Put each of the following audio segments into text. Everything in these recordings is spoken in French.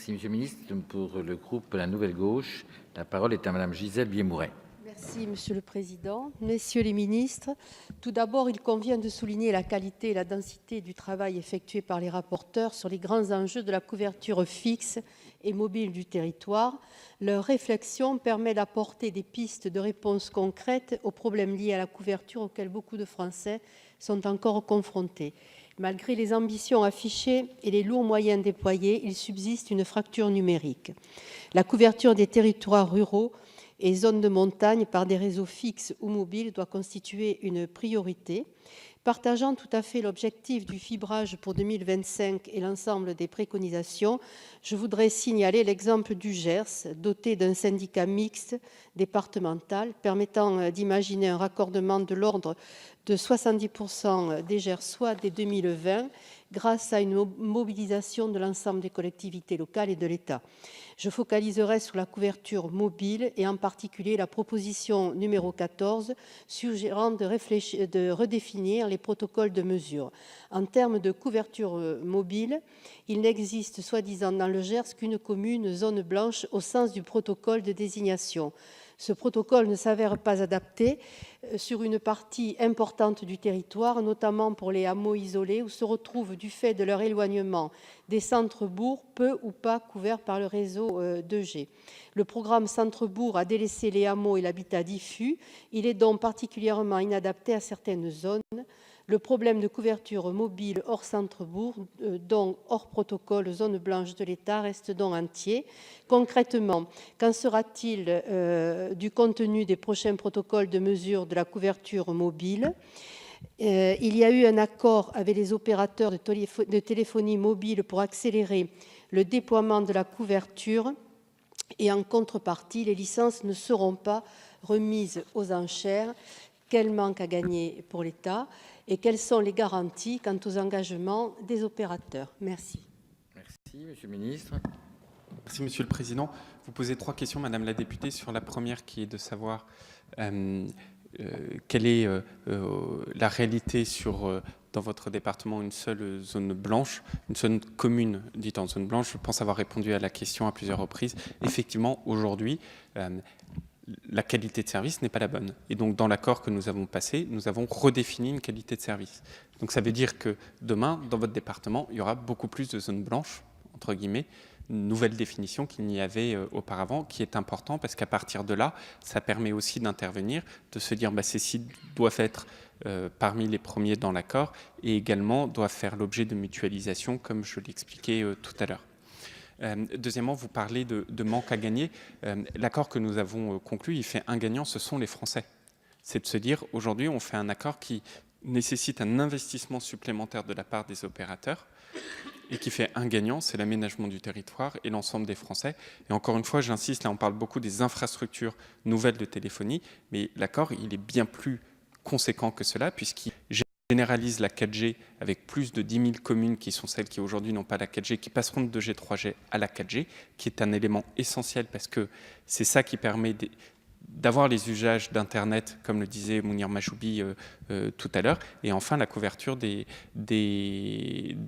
Merci, Monsieur le ministre. Pour le groupe La Nouvelle Gauche, la parole est à Madame Gisèle Biémouret. Merci, Monsieur le Président. Messieurs les ministres, tout d'abord, il convient de souligner la qualité et la densité du travail effectué par les rapporteurs sur les grands enjeux de la couverture fixe et mobile du territoire. Leur réflexion permet d'apporter des pistes de réponse concrètes aux problèmes liés à la couverture auxquels beaucoup de Français sont encore confrontés. Malgré les ambitions affichées et les lourds moyens déployés, il subsiste une fracture numérique. La couverture des territoires ruraux et zones de montagne par des réseaux fixes ou mobiles doit constituer une priorité. Partageant tout à fait l'objectif du fibrage pour 2025 et l'ensemble des préconisations, je voudrais signaler l'exemple du Gers, doté d'un syndicat mixte départemental permettant d'imaginer un raccordement de l'ordre de 70% des Gersois dès 2020 grâce à une mobilisation de l'ensemble des collectivités locales et de l'État. Je focaliserai sur la couverture mobile et en particulier la proposition numéro 14 suggérant de redéfinir les protocoles de mesure. En termes de couverture mobile, il n'existe soi-disant dans le Gers qu'une commune zone blanche au sens du protocole de désignation. Ce protocole ne s'avère pas adapté sur une partie importante du territoire, notamment pour les hameaux isolés où se retrouvent, du fait de leur éloignement, des centres-bourgs peu ou pas couverts par le réseau 2G. Le programme Centre-bourg a délaissé les hameaux et l'habitat diffus. Il est donc particulièrement inadapté à certaines zones. Le problème de couverture mobile hors centre-bourg, donc hors protocole zone blanche de l'État, reste donc entier. Concrètement, qu'en sera-t-il du contenu des prochains protocoles de mesure de la couverture mobile ? Il y a eu un accord avec les opérateurs de téléphonie mobile pour accélérer le déploiement de la couverture et en contrepartie, les licences ne seront pas remises aux enchères. Quel manque à gagner pour l'État et quelles sont les garanties quant aux engagements des opérateurs? Merci. Merci, Monsieur le ministre. Merci, Monsieur le Président. Vous posez 3 questions, Madame la députée. Sur la première, qui est de savoir quelle est la réalité sur, dans votre département, une seule zone blanche, une seule commune dite en zone blanche. Je pense avoir répondu à la question à plusieurs reprises. Effectivement, aujourd'hui, la qualité de service n'est pas la bonne. Et donc, dans l'accord que nous avons passé, nous avons redéfini une qualité de service. Donc, ça veut dire que demain, dans votre département, il y aura beaucoup plus de zones blanches, entre guillemets, une nouvelle définition qu'il n'y avait auparavant, qui est important parce qu'à partir de là, ça permet aussi d'intervenir, de se dire ces sites doivent être parmi les premiers dans l'accord et également doivent faire l'objet de mutualisation, comme je l'expliquais tout à l'heure. Deuxièmement, vous parlez de manque à gagner. L'accord que nous avons conclu, il fait un gagnant, ce sont les Français. C'est de se dire, aujourd'hui, on fait un accord qui nécessite un investissement supplémentaire de la part des opérateurs et qui fait un gagnant, c'est l'aménagement du territoire et l'ensemble des Français. Et encore une fois, j'insiste, là on parle beaucoup des infrastructures nouvelles de téléphonie, mais l'accord, il est bien plus conséquent que cela, puisqu'il généralise la 4G avec plus de 10 000 communes qui sont celles qui aujourd'hui n'ont pas la 4G, qui passeront de 2G, 3G à la 4G, qui est un élément essentiel parce que c'est ça qui permet d'avoir les usages d'Internet, comme le disait Mounir Majoubi tout à l'heure, et enfin la couverture des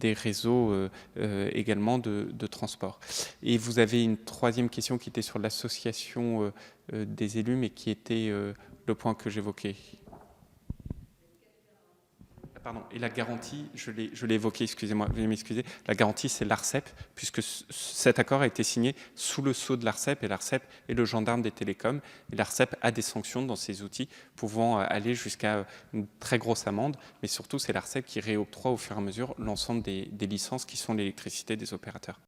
réseaux également de transport. Et vous avez une troisième question qui était sur l'association des élus, mais qui était le point que j'évoquais. Pardon, et la garantie, je l'ai évoqué, excusez-moi, veuillez m'excuser, la garantie c'est l'ARCEP, puisque cet accord a été signé sous le sceau de l'ARCEP, et l'ARCEP est le gendarme des télécoms, et l'ARCEP a des sanctions dans ses outils, pouvant aller jusqu'à une très grosse amende, mais surtout c'est l'ARCEP qui réoctroie au fur et à mesure l'ensemble des licences qui sont l'électricité des opérateurs.